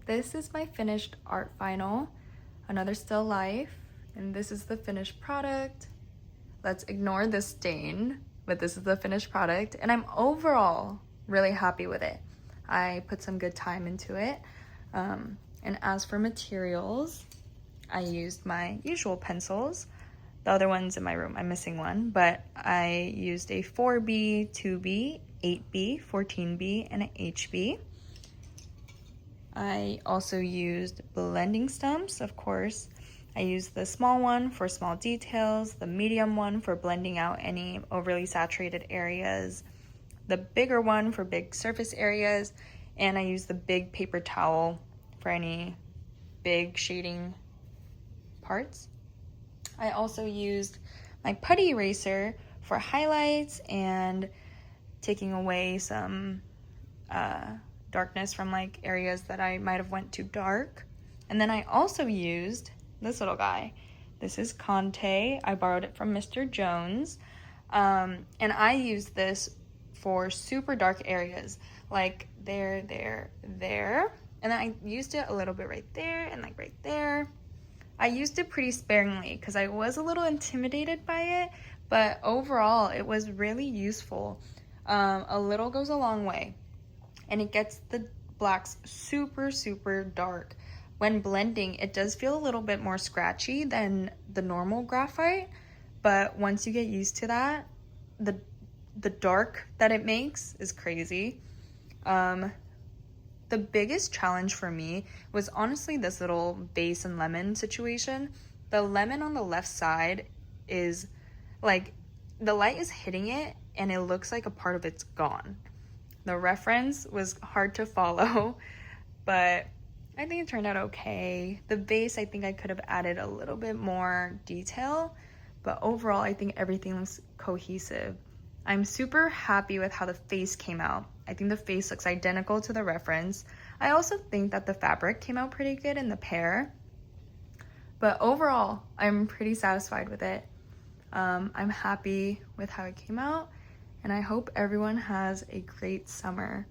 this is my finished art final, another still life, and this is the finished product. Let's ignore this stain, but this is the finished product, and I'm overall really happy with it. I put some good time into it. And as for materials, I used my usual pencils. The other one's in my room, I'm missing one, but I used a 4B, 2B, 8B, 14B, and an HB. I also used blending stumps, of course. I used the small one for small details, the medium one for blending out any overly saturated areas, the bigger one for big surface areas, and I used the big paper towel for any big shading parts. I also used my putty eraser for highlights and taking away some darkness from like areas that I might have went too dark. And then I also used this little guy. This is Conte. I borrowed it from Mr. Jones. And I used this for super dark areas, like there, there. And then I used it a little bit right there and like right there. I used it pretty sparingly because I was a little intimidated by it, but overall it was really useful. A little goes a long way, and it gets the blacks super, super dark. When blending, it does feel a little bit more scratchy than the normal graphite, but once you get used to that, the dark that it makes is crazy. The biggest challenge for me was honestly this little base and lemon situation. The lemon on the left side is like, the light is hitting it and it looks like a part of it's gone. The reference was hard to follow, but I think it turned out okay. The base, I think I could have added a little bit more detail, but overall I think everything looks cohesive. I'm super happy with how the face came out. I think the face looks identical to the reference. I also think that the fabric came out pretty good in the pair. But overall, I'm pretty satisfied with it. I'm happy with how it came out, and I hope everyone has a great summer.